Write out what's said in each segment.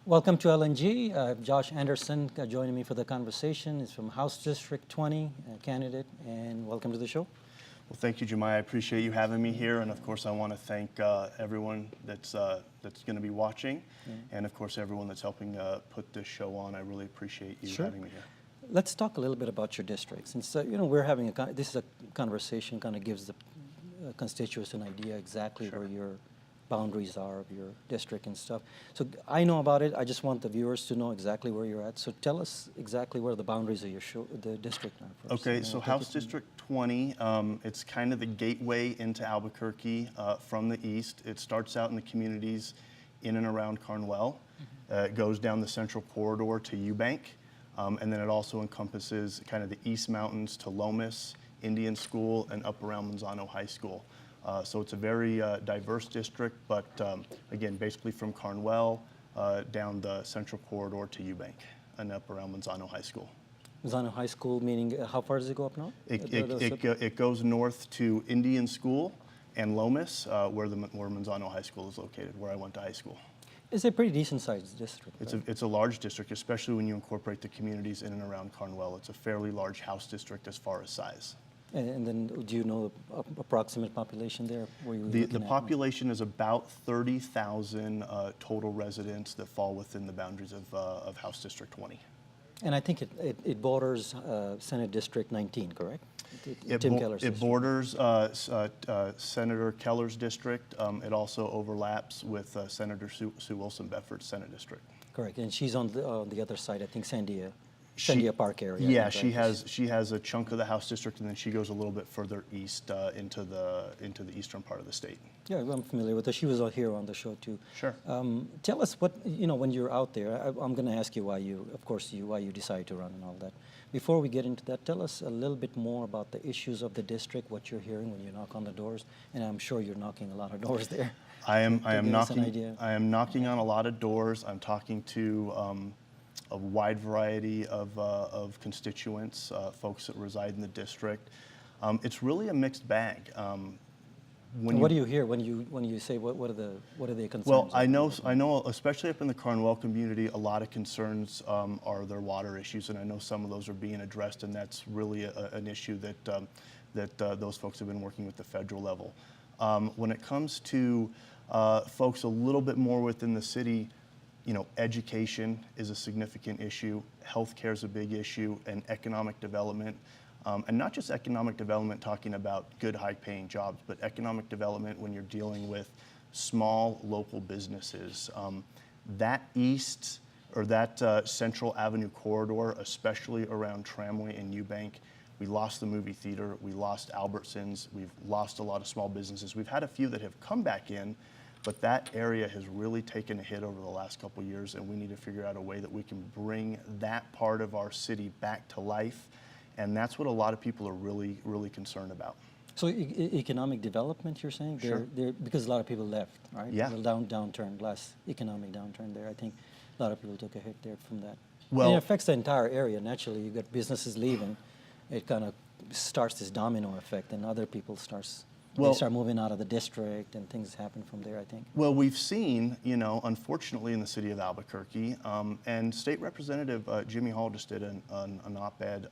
Welcome to LNG. Josh Anderson joining me for the conversation. He's from House District 20 candidate, and welcome to the show. Well, thank you, Jemai. I appreciate you having me here, and of course, I want to thank everyone that's going to be watching, and of course, everyone that's helping put this show on. I really appreciate you having me here. Let's talk a little bit about your district. Since we're having this is a conversation, kind of gives the constituents an idea exactly where your boundaries are of your district and stuff. So I know about it. I just want the viewers to know exactly where you're at. So tell us exactly where the boundaries of the district are first. Okay, so House District 20, it's kind of the gateway into Albuquerque from the east. It starts out in the communities in and around Carnwell. It goes down the central corridor to Eubank, and then it also encompasses kind of the East Mountains to Lomas, Indian School, and up around Manzano High School. So it's a very diverse district, but again, basically from Carnwell down the central corridor to Eubank and up around Manzano High School. Manzano High School, meaning how far does it go up north? It goes north to Indian School and Lomas, where Manzano High School is located, where I went to high school. It's a pretty decent sized district. It's a large district, especially when you incorporate the communities in and around Carnwell. It's a fairly large house district as far as size. And then do you know the approximate population there? The population is about 30,000 total residents that fall within the boundaries of House District 20. And I think it borders Senate District 19, correct? It borders Senator Keller's district. It also overlaps with Senator Sue Wilson Bedford's Senate district. Correct, and she's on the other side, I think Sandia Park area. Yeah, she has a chunk of the House District, and then she goes a little bit further east into the eastern part of the state. Yeah, I'm familiar with her. She was here on the show too. Sure. Tell us what when you're out there. I'm going to ask you why you decided to run and all that. Before we get into that, tell us a little bit more about the issues of the district, what you're hearing when you knock on the doors, and I'm sure you're knocking a lot of doors there. I am knocking on a lot of doors. I'm talking to a wide variety of constituents, folks that reside in the district. It's really a mixed bag. What do you hear when you say what are the concerns? Well, I know, especially up in the Carnwell community, a lot of concerns are their water issues, and I know some of those are being addressed, and that's really an issue that those folks have been working with the federal level. When it comes to folks a little bit more within the city, education is a significant issue, healthcare is a big issue, and economic development. And not just economic development talking about good high-paying jobs, but economic development when you're dealing with small local businesses. That east or that Central Avenue corridor, especially around Tramway and Eubank, we lost the movie theater, we lost Albertsons, we've lost a lot of small businesses. We've had a few that have come back in, but that area has really taken a hit over the last couple of years, and we need to figure out a way that we can bring that part of our city back to life, and that's what a lot of people are really, really concerned about. So economic development, you're saying? Sure. Because a lot of people left, right? Yeah. The downturn, last economic downturn there, I think a lot of people took a hit there from that. Well, and it affects the entire area. Naturally, you got businesses leaving. It kind of starts this domino effect, and other people they start moving out of the district, and things happen from there, I think. Well, we've seen, unfortunately in the city of Albuquerque, and State Representative Jimmy Hall just did an op-ed,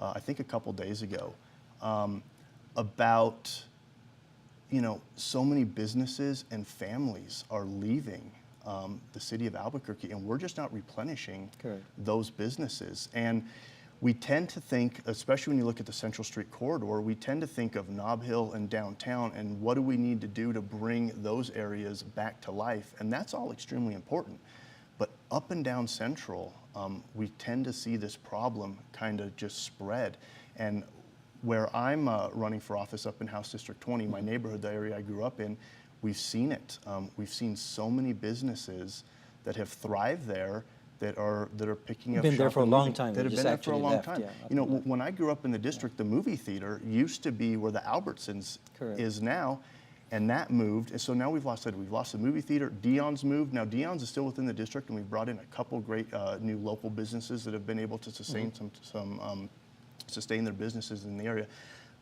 I think a couple days ago, about, so many businesses and families are leaving the city of Albuquerque, and we're just not replenishing those businesses. And we tend to think, especially when you look at the Central Street corridor, we tend to think of Nob Hill and downtown, and what do we need to do to bring those areas back to life? And that's all extremely important. But up and down Central, we tend to see this problem kind of just spread. And where I'm running for office up in House District 20, my neighborhood, the area I grew up in, we've seen it. We've seen so many businesses that have thrived there that are picking up. Been there for a long time. That have been there for a long time. Yeah. When I grew up in the district, the movie theater used to be where the Albertsons is now, and that moved. And so now we've lost the movie theater. Dion's moved. Now Dion's is still within the district, and we've brought in a couple great new local businesses that have been able to sustain sustain their businesses in the area.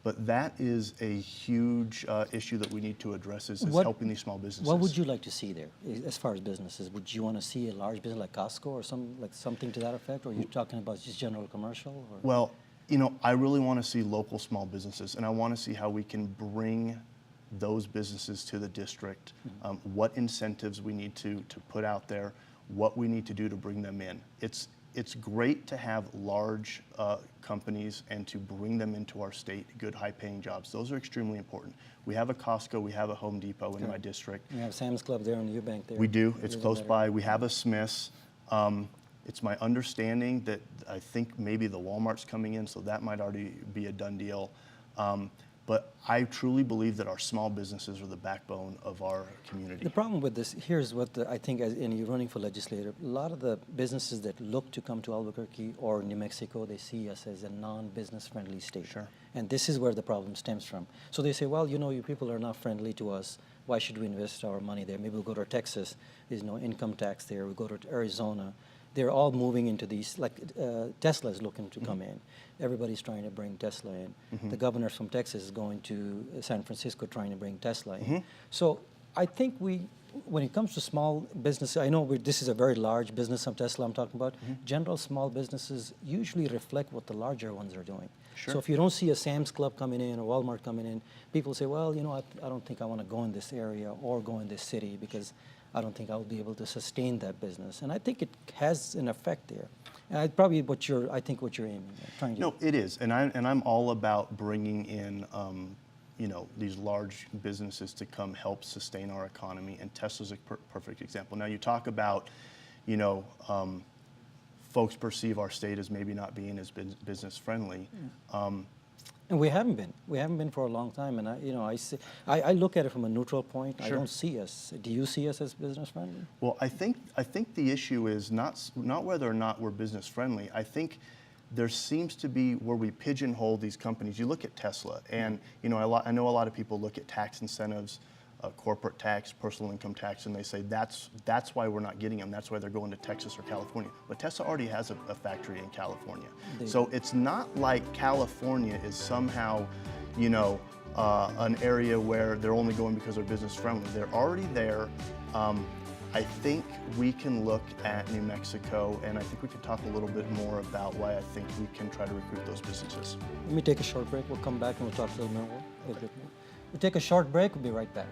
But that is a huge issue that we need to address is What- helping these small businesses. What would you like to see there as far as businesses? Would you want to see a large business like Costco or something to that effect? Or are you talking about just general commercial? Or? Well, you know, I really want to see local small businesses, and I want to see how we can bring those businesses to the district, what incentives we need to put out there, what we need to do to bring them in. It's great to have large companies and to bring them into our state, good high-paying jobs. Those are extremely important. We have a Costco, we have a Home Depot in my district. We have Sam's Club there and Eubank there. We do, it's Live in close that by. area. We have a Smith's. It's my understanding that I think maybe the Walmart's coming in, so that might already be a done deal. But I truly believe that our small businesses are the backbone of our community. The problem with this, here's what I think, as in you're running for legislator, a lot of the businesses that look to come to Albuquerque or New Mexico, they see us as a non-business friendly state. Sure. And this is where the problem stems from. So they say, well, you know, you people are not friendly to us. Why should we invest our money there? Maybe we'll go to Texas. There's no income tax there. We go to Arizona. They're all moving into these, like Tesla is looking to come in. Everybody's trying to bring Tesla in. The governor from Texas is going to San Francisco trying to bring Tesla in. So I think when it comes to small business, I know this is a very large business of Tesla I'm talking about. General small businesses usually reflect what the larger ones are doing. Sure. So if you don't see a Sam's Club coming in or Walmart coming in, people say, well, you know, I don't think I want to go in this area or go in this city because I don't think I'll be able to sustain that business. And I think it has an effect there. And probably what you're aiming at, trying to. No, it is, and I'm all about bringing in, you know, these large businesses to come help sustain our economy, and Tesla's a perfect example. Now you talk about, you know, folks perceive our state as maybe not being as business friendly. And we haven't been. We haven't been for a long time. And I look at it from a neutral point. Sure. I don't see us. Do you see us as business friendly? Well, I think the issue is not whether or not we're business friendly. I think there seems to be where we pigeonhole these companies. You look at Tesla, and you know, I know a lot of people look at tax incentives, corporate tax, personal income tax, and they say that's why we're not getting them. That's why they're going to Texas or California. But Tesla already has a factory in California, so it's not like California is somehow, you know, an area where they're only going because they're business friendly. They're already there. I think we can look at New Mexico, and I think we can talk a little bit more about why I think we can try to recruit those businesses. Let me take a short break. We'll come back and we'll talk a little bit more. We'll take a short break. We'll be right back.